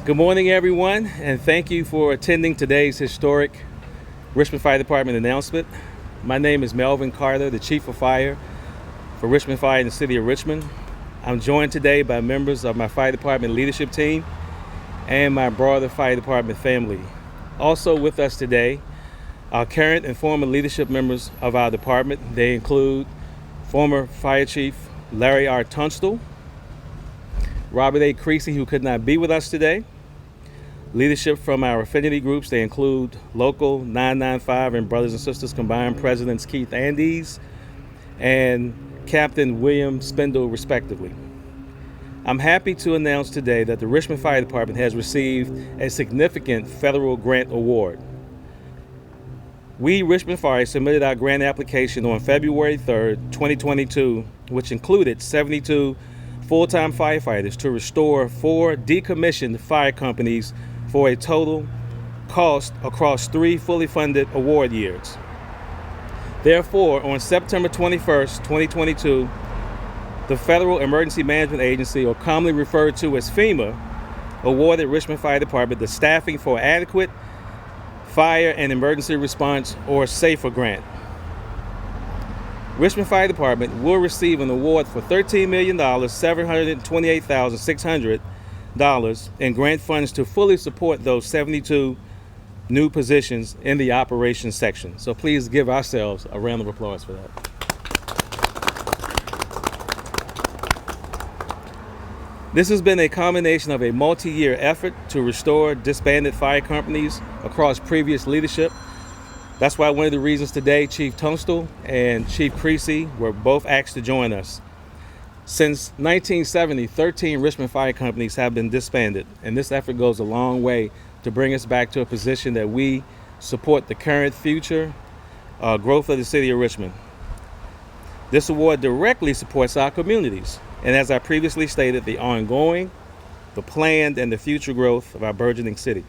Good morning, everyone, and thank you for attending today's historic Richmond Fire Department announcement. My name is Melvin Carter, the Chief of Fire for Richmond Fire in the City of Richmond. I'm joined today by members of my Fire Department leadership team and my broader Fire Department family. Also with us today are current and former leadership members of our department. They include former Fire Chief Larry R. Tunstall, Robert A. Creasy, who could not be with us today. Leadership from our affinity groups, they include Local 995 and Brothers and Sisters Combined Presidents Keith Andes and Captain William Spindle, respectively. I'm happy to announce today that the Richmond Fire Department has received a significant federal grant award. We, Richmond Fire, submitted our grant application on February 3rd, 2022, which included 72 full-time firefighters to restore 4 decommissioned fire companies for a total cost across 3 fully funded award years. Therefore, on September 21st, 2022, the Federal Emergency Management Agency, or commonly referred to as FEMA, awarded Richmond Fire Department the Staffing for Adequate Fire and Emergency Response, or SAFER grant. Richmond Fire Department will receive an award for $13,728,600 in grant funds to fully support those 72 new positions in the operations section. So please give ourselves a round of applause for that. This has been a combination of a multi-year effort to restore disbanded fire companies across previous leadership. That's why one of the reasons today Chief Tunstall and Chief Creasy were both asked to join us. Since 1970, 13 Richmond fire companies have been disbanded, and this effort goes a long way to bring us back to a position that we support the current future growth of the City of Richmond. This award directly supports our communities, and as I previously stated, the ongoing, the planned, and the future growth of our burgeoning city.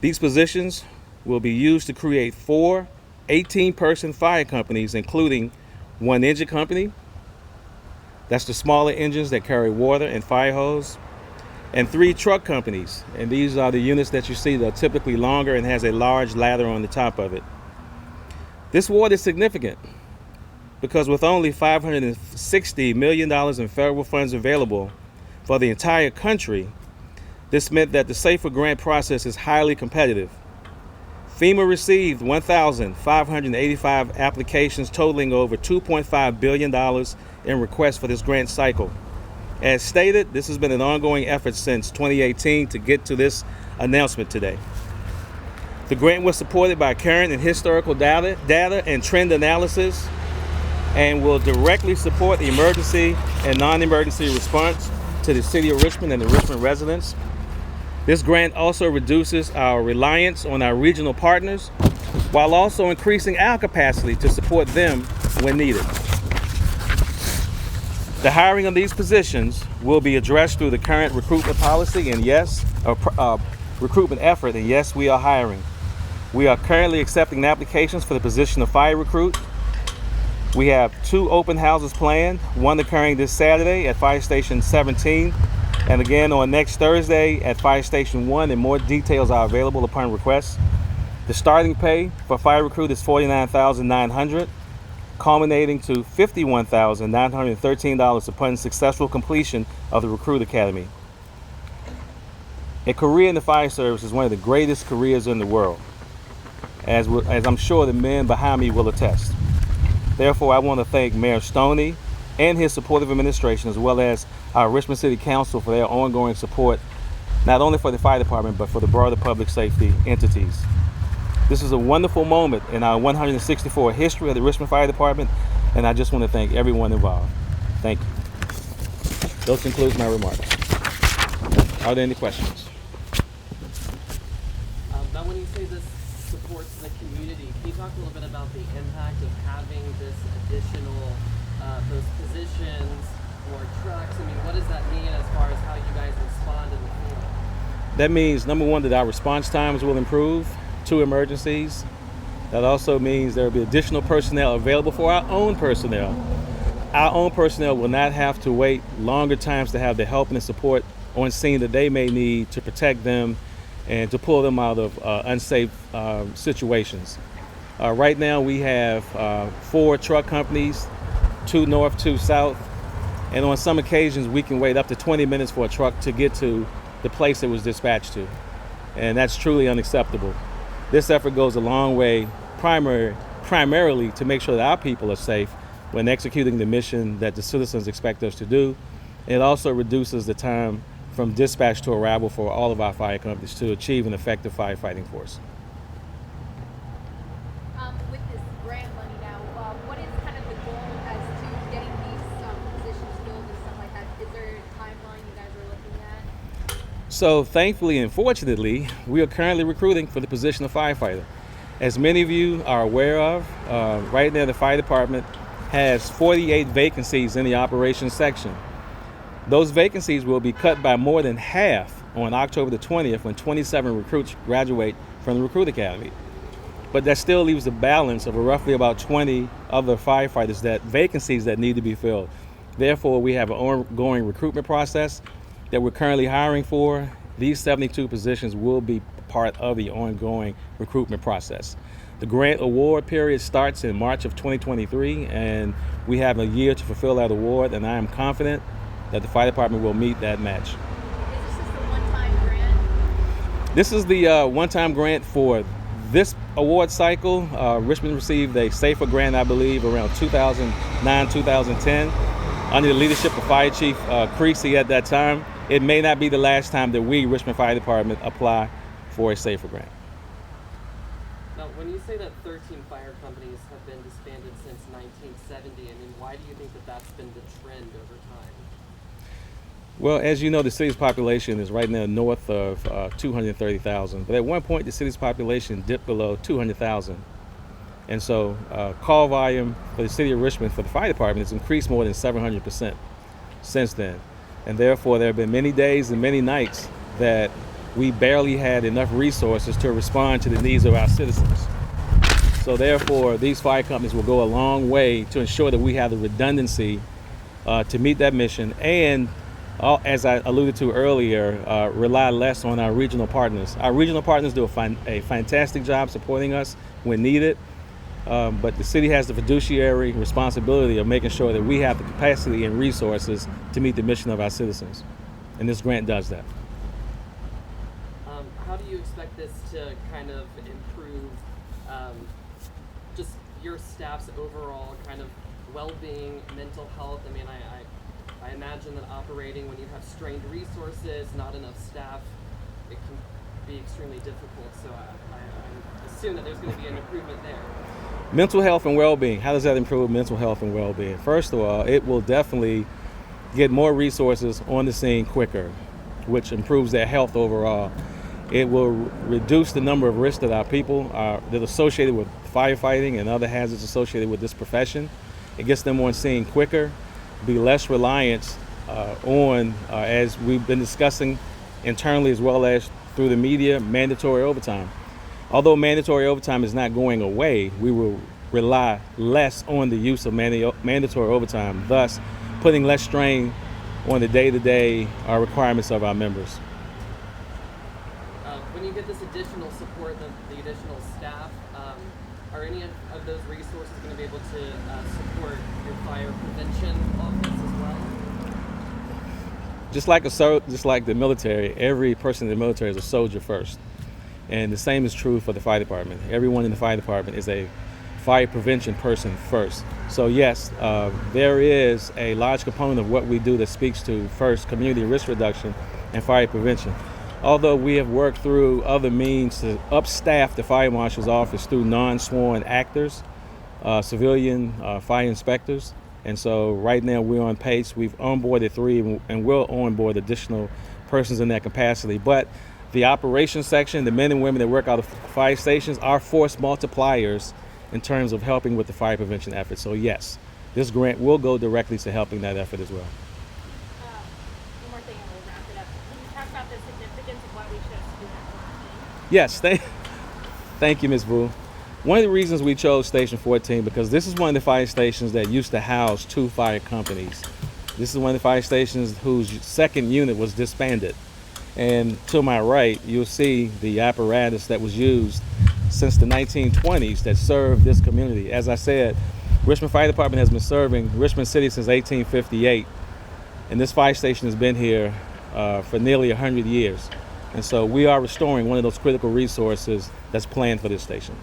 These positions will be used to create 4 18-person fire companies, including 1 engine company, that's the smaller engines that carry water and fire hose, and 3 truck companies, and these are the units that you see that are typically longer and has a large ladder on the top of it. This award is significant because with only $560 million in federal funds available for the entire country, this meant that the SAFER grant process is highly competitive. FEMA received 1,585 applications totaling over $2.5 billion in requests for this grant cycle. As stated, this has been an ongoing effort since 2018 to get to this announcement today. The grant was supported by current and historical data and trend analysis and will directly support the emergency and non-emergency response to the City of Richmond and the Richmond residents. This grant also reduces our reliance on our regional partners while also increasing our capacity to support them when needed. The hiring of these positions will be addressed through the current recruitment policy and recruitment effort, and yes, we are hiring. We are currently accepting applications for the position of fire recruit. We have 2 open houses planned, one occurring this Saturday at Fire Station 17, and again on next Thursday at Fire Station 1, and more details are available upon request. The starting pay for fire recruit is $49,900, culminating to $51,913 upon successful completion of the Recruit Academy. A career in the fire service is one of the greatest careers in the world, as I'm sure the men behind me will attest. Therefore, I want to thank Mayor Stoney and his supportive administration, as well as our Richmond City Council, for their ongoing support, not only for the fire department, but for the broader public safety entities. This is a wonderful moment in our 164 history of the Richmond Fire Department, and I just want to thank everyone involved. Thank you. Those concludes my remarks. Are there any questions? Now, when you say this supports the community, can you talk a little bit about the impact of having this additional, those positions or trucks? I mean, what does that mean as far as how you guys respond in the field? That means, number one, that our response times will improve to emergencies. That also means there will be additional personnel available for our own personnel. Our own personnel will not have to wait longer times to have the help and the support on scene that they may need to protect them and to pull them out of unsafe situations. Right now we have 4 truck companies, 2 north, 2 south, and on some occasions we can wait up to 20 minutes for a truck to get to the place it was dispatched to, and that's truly unacceptable. This effort goes a long way, primarily to make sure that our people are safe when executing the mission that the citizens expect us to do. It also reduces the time from dispatch to arrival for all of our fire companies to achieve an effective firefighting force. With this grant money now, what is kind of the goal as to getting these positions filled and stuff like that? Is there a timeline you guys are looking at? So thankfully and fortunately, we are currently recruiting for the position of firefighter. As many of you are aware of, right now the fire department has 48 vacancies in the operations section. Those vacancies will be cut by more than half on October the 20th when 27 recruits graduate from the Recruit Academy. But that still leaves a balance of roughly about 20 other firefighters vacancies that need to be filled. Therefore, we have an ongoing recruitment process that we're currently hiring for. These 72 positions will be part of the ongoing recruitment process. The grant award period starts in March of 2023, and we have a year to fulfill that award, and I am confident that the fire department will meet that match. Is this just a one-time grant? This is the one-time grant for this award cycle. Richmond received a SAFER grant, I believe, around 2009, 2010, under the leadership of Fire Chief Creasy at that time. It may not be the last time that we, Richmond Fire Department, apply for a SAFER grant. Now, when you say that 13 fire companies have been disbanded since 1970, I mean, why do you think that that's been the trend over time? Well, as you know, the city's population is right now north of 230,000. But at one point, the city's population dipped below 200,000. And so call volume for the City of Richmond for the fire department has increased more than 700% since then. And therefore, there have been many days and many nights that we barely had enough resources to respond to the needs of our citizens. So therefore, these fire companies will go a long way to ensure that we have the redundancy to meet that mission, and as I alluded to earlier, rely less on our regional partners. Our regional partners do a fantastic job supporting us when needed, but the city has the fiduciary responsibility of making sure that we have the capacity and resources to meet the mission of our citizens, and this grant does that. How do you expect this to kind of improve just your staff's overall kind of well-being, mental health? I mean, I imagine that operating when you have strained resources, not enough staff, it can be extremely difficult. So I assume that there's going to be an improvement there. Mental health and well-being. How does that improve mental health and well-being? First of all, it will definitely get more resources on the scene quicker, which improves their health overall. It will reduce the number of risks that our people are that are associated with firefighting and other hazards associated with this profession. It gets them on scene quicker, be less reliant on, as we've been discussing internally as well as through the media, mandatory overtime. Although mandatory overtime is not going away, we will rely less on the use of mandatory overtime, thus putting less strain on the day-to-day requirements of our members. When you get this additional support, the additional staff, are any of those resources going to be able to support your fire prevention office as well? Just like the military, every person in the military is a soldier first. And the same is true for the fire department. Everyone in the fire department is a fire prevention person first. So yes, there is a large component of what we do that speaks to first community risk reduction and fire prevention. Although we have worked through other means to upstaff the fire marshal's office through non-sworn actors, civilian fire inspectors. And so right now we're on pace. We've onboarded 3 and we'll onboard additional persons in that capacity. But the operations section, the men and women that work out of fire stations are force multipliers in terms of helping with the fire prevention effort. So yes, this grant will go directly to helping that effort as well. One more thing and we'll wrap it up. Can you talk about the significance of why we chose Student 14? Yes, thank you, Ms. Vu. One of the reasons we chose Station 14 because this is one of the fire stations that used to house 2 fire companies. This is one of the fire stations whose second unit was disbanded. And to my right, you'll see the apparatus that was used since the 1920s that served this community. As I said, Richmond Fire Department has been serving Richmond City since 1858. And this fire station has been here for nearly 100 years. And so we are restoring one of those critical resources that's planned for this station.